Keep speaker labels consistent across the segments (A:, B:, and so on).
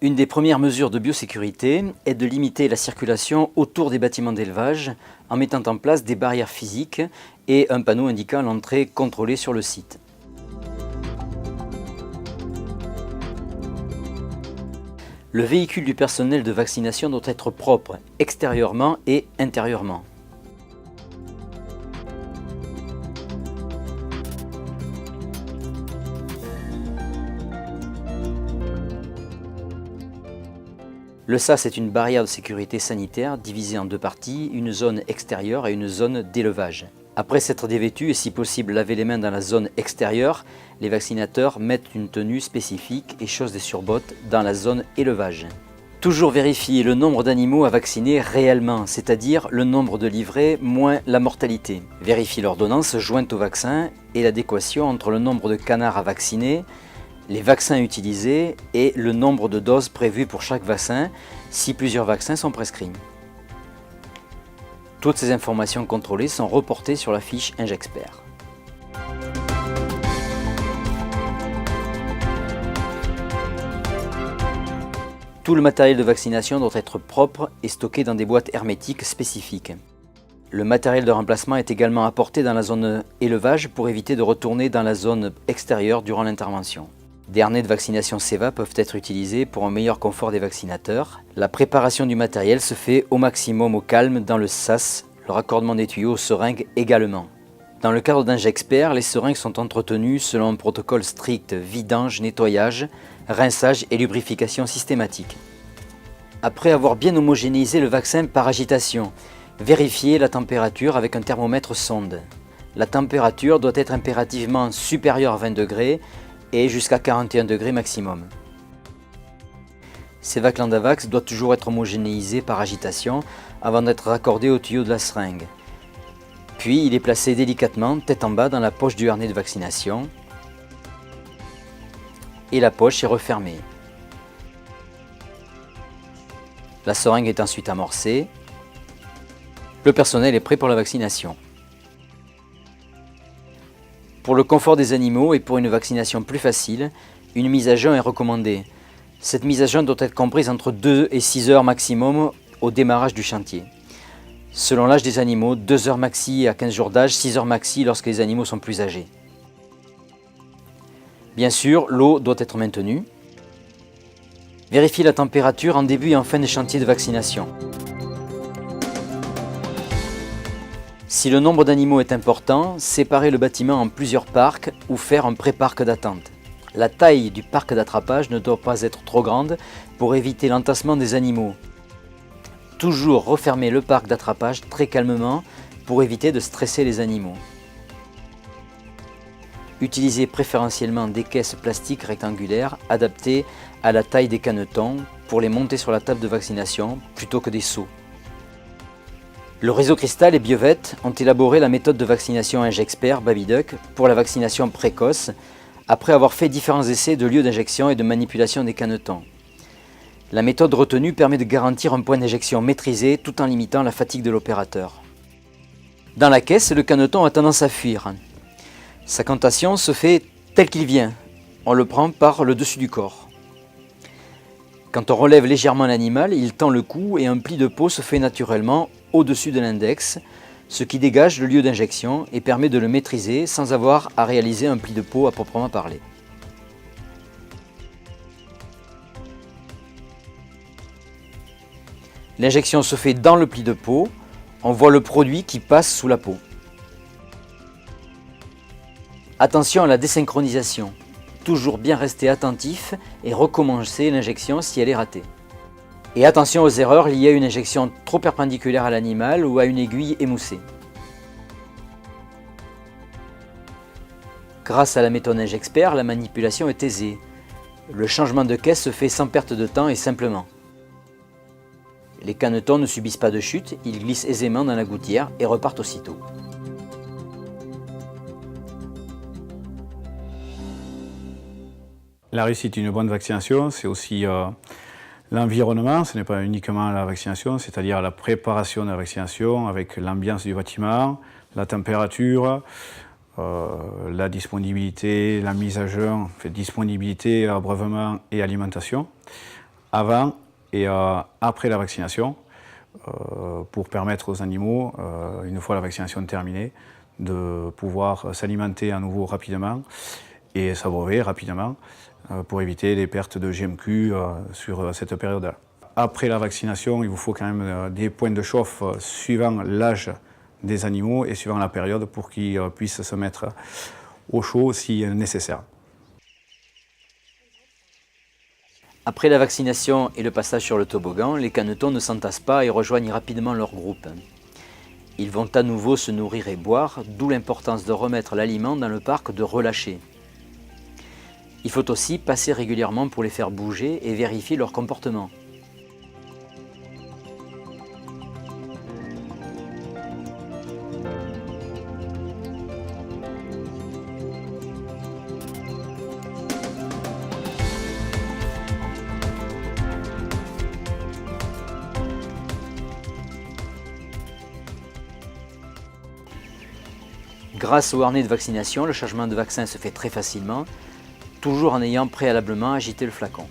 A: Une des premières mesures de biosécurité est de limiter la circulation autour des bâtiments d'élevage en mettant en place des barrières physiques et un panneau indiquant l'entrée contrôlée sur le site. Le véhicule du personnel de vaccination doit être propre, extérieurement et intérieurement. Le sas est une barrière de sécurité sanitaire divisée en deux parties, une zone extérieure et une zone d'élevage. Après s'être dévêtus et si possible laver les mains dans la zone extérieure, les vaccinateurs mettent une tenue spécifique et chaussent des surbottes dans la zone élevage. Toujours vérifier le nombre d'animaux à vacciner réellement, c'est-à-dire le nombre de livrets moins la mortalité. Vérifier l'ordonnance jointe au vaccin et l'adéquation entre le nombre de canards à vacciner, les vaccins utilisés et le nombre de doses prévues pour chaque vaccin si plusieurs vaccins sont prescrits. Toutes ces informations contrôlées sont reportées sur la fiche Ingexpert. Tout le matériel de vaccination doit être propre et stocké dans des boîtes hermétiques spécifiques. Le matériel de remplacement est également apporté dans la zone élevage pour éviter de retourner dans la zone extérieure durant l'intervention. Des harnais de vaccination SEVA peuvent être utilisés pour un meilleur confort des vaccinateurs. La préparation du matériel se fait au maximum au calme dans le sas, le raccordement des tuyaux aux seringues également. Dans le cadre d'Ingexpert, les seringues sont entretenues selon un protocole strict, vidange, nettoyage, rinçage et lubrification systématique. Après avoir bien homogénéisé le vaccin par agitation, vérifiez la température avec un thermomètre sonde. La température doit être impérativement supérieure à 20 degrés et jusqu'à 41 degrés maximum. Cevac Landavax doit toujours être homogénéisé par agitation avant d'être raccordé au tuyau de la seringue. Puis il est placé délicatement tête en bas dans la poche du harnais de vaccination et la poche est refermée. La seringue est ensuite amorcée. Le personnel est prêt pour la vaccination. Pour le confort des animaux et pour une vaccination plus facile, une mise à jeun est recommandée. Cette mise à jeun doit être comprise entre 2 et 6 heures maximum au démarrage du chantier. Selon l'âge des animaux, 2 heures maxi à 15 jours d'âge, 6 heures maxi lorsque les animaux sont plus âgés. Bien sûr, l'eau doit être maintenue. Vérifiez la température en début et en fin de chantier de vaccination. Si le nombre d'animaux est important, séparez le bâtiment en plusieurs parcs ou faire un pré-parc d'attente. La taille du parc d'attrapage ne doit pas être trop grande pour éviter l'entassement des animaux. Toujours refermer le parc d'attrapage très calmement pour éviter de stresser les animaux. Utilisez préférentiellement des caisses plastiques rectangulaires adaptées à la taille des canetons pour les monter sur la table de vaccination plutôt que des seaux. Le réseau Cristal et Biovet ont élaboré la méthode de vaccination Ingexpert Babyduck pour la vaccination précoce après avoir fait différents essais de lieux d'injection et de manipulation des canetons. La méthode retenue permet de garantir un point d'injection maîtrisé tout en limitant la fatigue de l'opérateur. Dans la caisse, le caneton a tendance à fuir. Sa cantation se fait tel qu'il vient. On le prend par le dessus du corps. Quand on relève légèrement l'animal, il tend le cou et un pli de peau se fait naturellement au-dessus de l'index, ce qui dégage le lieu d'injection et permet de le maîtriser sans avoir à réaliser un pli de peau à proprement parler. L'injection se fait dans le pli de peau, on voit le produit qui passe sous la peau. Attention à la désynchronisation, toujours bien rester attentif et recommencer l'injection si elle est ratée. Et attention aux erreurs liées à une injection trop perpendiculaire à l'animal ou à une aiguille émoussée. Grâce à la méthode Ingexpert, la manipulation est aisée. Le changement de caisse se fait sans perte de temps et simplement. Les canetons ne subissent pas de chute, ils glissent aisément dans la gouttière et repartent aussitôt.
B: La réussite d'une bonne vaccination, c'est aussi l'environnement, ce n'est pas uniquement la vaccination, c'est-à-dire la préparation de la vaccination avec l'ambiance du bâtiment, la température, la disponibilité, la mise à jeun, disponibilité, abreuvement et alimentation. avant et après la vaccination pour permettre aux animaux, une fois la vaccination terminée, de pouvoir s'alimenter à nouveau rapidement et s'abreuver rapidement pour éviter les pertes de GMQ sur cette période-là. Après la vaccination, il vous faut quand même des points de chauffe suivant l'âge des animaux et suivant la période pour qu'ils puissent se mettre au chaud si nécessaire.
A: Après la vaccination et le passage sur le toboggan, les canetons ne s'entassent pas et rejoignent rapidement leur groupe. Ils vont à nouveau se nourrir et boire, d'où l'importance de remettre l'aliment dans le parc de relâcher. Il faut aussi passer régulièrement pour les faire bouger et vérifier leur comportement. Grâce au harnais de vaccination, le changement de vaccin se fait très facilement, toujours en ayant préalablement agité le flacon.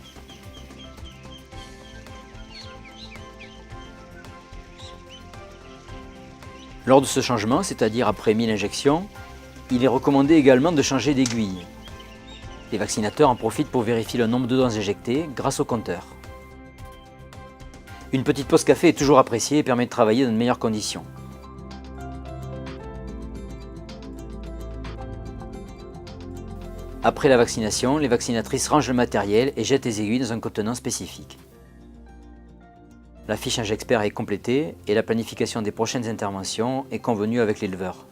A: Lors de ce changement, c'est-à-dire après 1000 injections, il est recommandé également de changer d'aiguille. Les vaccinateurs en profitent pour vérifier le nombre de doses injectées grâce au compteur. Une petite pause café est toujours appréciée et permet de travailler dans de meilleures conditions. Après la vaccination, les vaccinatrices rangent le matériel et jettent les aiguilles dans un contenant spécifique. La fiche Ingexpert est complétée et la planification des prochaines interventions est convenue avec l'éleveur.